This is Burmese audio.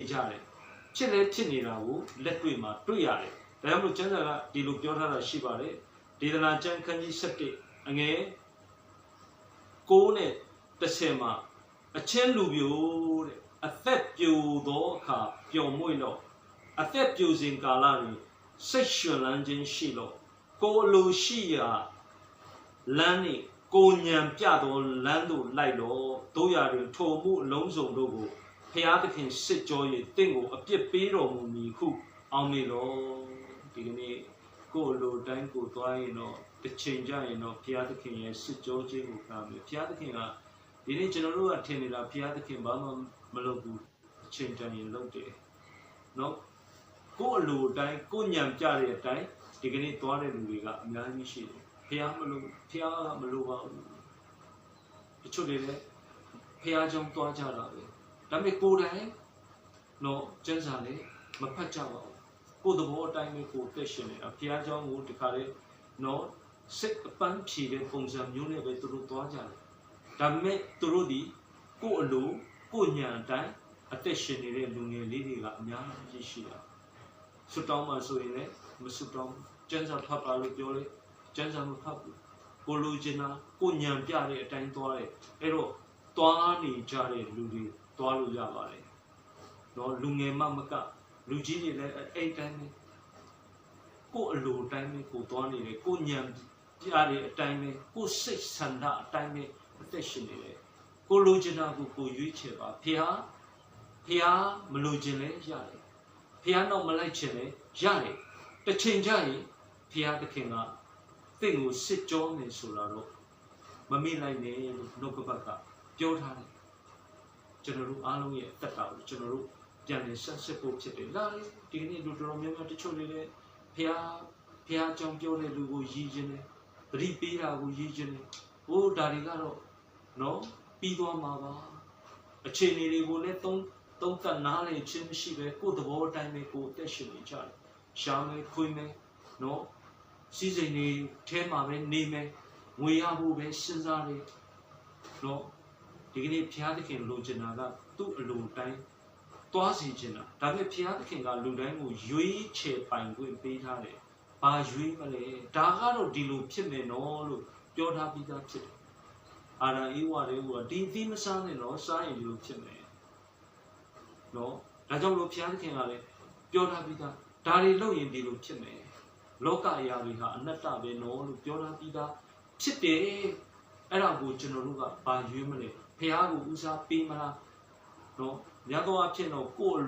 ကြတယ်ဖြစ်လဲဖြစ်နေတာကိုလက်တွေ့မှာတွေ့ရတယ်ဒါကြောင့်မို့ကျမ်းစာကဒီလိုပြောထားတာရှိပါတယ်ဒေသနာကျမ်းခန်းကြီး7အငယ်9နဲ့10မှာအချင်းလူပြိုတဲ့အသက်ပြိုသောအခါပျော်မွေ့တော့အသက်ပြိုစဉ်ကာလတွင်စိတ်ရွှင်လန်းခြင်းရှိတော့ကိုယ်လိုရှိရာလမ်းနှင့်ကိုညံပြသောလမ်းသို့လိုက်တော့တို့ရာတွင်ထိုမှုအလုံးစုံတို့ကိုဖျားသခင်စစ်ကြော၍တင့်ကိုအပြစ်ပေးတော်မူမည်ဟုအောင်မေတော်ဒီကနေ့ကိုယ်လိုတိုင်းကိုသွားရင်တော့တစ်ချိန်ကြရင်တော့ဖျားသခင်ရဲ့စစ်ကြောခြင်းကိုခံမယ်ဖျားသခင်ကဒီနေ့ကျွန်တော်တို့ကထင်နေတာဖျားသခင်ဘာမှမလုပ်ဘူးအချိန်တန်ရင်လုပ်တယ်နော်ကိုယ်လိုတိုင်းကိုညံပြတဲ့အတိုင်းဒီကနေ့သွားတဲ့လူတွေကအများကြီးရှိတယ်ဖျားမလို့ဖျားကမလို့ပါဘူးတချို့တွေလည်းဖျားကြောင့်သွားကြတာပဲဒါပေမဲ့ကိုယ်တိုင်တော့ကျန်းစာလည်းမဖတ်ကြပါဘူးကိုယ်သဘောအတိုင်းပဲကိုယ်တက်ရှင်နေတာဖျားကြောင့်ကိုတခါလေနော်စိတ်အပန်းဖြေတဲ့ပုံစံမျိုးနဲ့ပဲသူတို့သွားကြတယ်ဒါပေမဲ့သူတို့ဒီကိုယ်အလိုကိုယ်ညာအတိုင်းအသက်ရှင်နေတဲ့လူငယ်လေးတွေကအများကြီးရှိတာဆွတောင်းမှဆိုရင်လည်းမဆွတောင်းကျန်းစာဖတ်ပါလို့ပြောလေကျန်းစာမဖတ်ဘူးကိုလိုချင်တာကိုညံပြတဲ့အတိုင်းသွားတယ်အဲ့တော့သွားနေကြတဲ့လူတွေသွားလို့ရပါတယ်နော်လူငယ်မှမကလူကြီးတွေလည်းအဲ့တိုင်းပဲကိုအလိုတိုင်းပဲကိုသွားနေတယ်ကိုညံပြတဲ့အတိုင်းပဲကိုစိတ်ဆန္ဒအတိုင်းပဲအသက်ရှင်နေတယ်ကိုလိုချင်တာကိုရွေးချယ်ပါဖះမလိုချင်လဲရတယ်ဖះတော့မလိုက်ချင်လဲရတယ်တစ်ချိန်ကျရင်ဖះသခင်ကသင်ကိုစစ်ကြောမယ်ဆိုတာတော့မမေ့လိုက်နဲ့လို့နှုတ်ကပတ်ကပြောထားတယ်ကျွန်တော်တို့အားလုံးရဲ့အသက်တာကိုကျွန်တော်တို့ပြန်လည်ဆက်စစ်ဖို့ဖြစ်တယ်လားဒီကနေ့လူတော်များများတချို့လေးလည်းဖះအကြောင်းပြောတဲ့လူကိုရည်ခြင်းတယ်သတိပေးတာကိုရည်ခြင်းတယ်ဟိုဒါတွေကတော့နော်ပြီးသွားမှာပါအခြေအနေတွေကိုလည်းသုံးသပ်နားလည်ခြင်းမရှိပဲကိုယ်သဘောအတိုင်းပဲကိုယ်အသက်ရှင်နေကြတယ်ရှားမယ်ခွေးမယ်နော်စီးစိမ်တွေထဲမှာပဲနေမယ်ငွေရဖို့ပဲစဉ်းစားတယ်နော်ဒီကနေ့ဘုရားသခင်လိုချင်တာကသူ့အလိုတိုင်းသွားစီချင်တာဒါပေမဲ့ဘုရားသခင်ကလူတိုင်းကိုရွေးချယ်ပိုင်ခွင့်ပေးထားတယ်ဘာရွေးမလဲဒါကတော့ဒီလိုဖြစ်မယ်နော်လို့ပြောထားပြီးသားဖြစ်တယ်အာရန်အေးဝါတွေကဒီသီးမစားနဲ့တော့စားရင်ဒီလိုဖြစ်မယ်နော်ဒါကြောင့်လို့ဘုရားသခင်ကလည်းပြောထားပြီးသားဒါတွေလုပ်ရင်ဒီလိုဖြစ်မယ်လောကအရာတွေဟာအနတ္တပဲနော်လို့ပြောထားပြီးသားဖြစ်တယ်အဲ့ဒါကိုကျွန်တော်တို့ကဘာရွေးမလဲဖះကိုဦးစားပေးမလားနော်ညသောအဖြစ်တော့ကိုယ်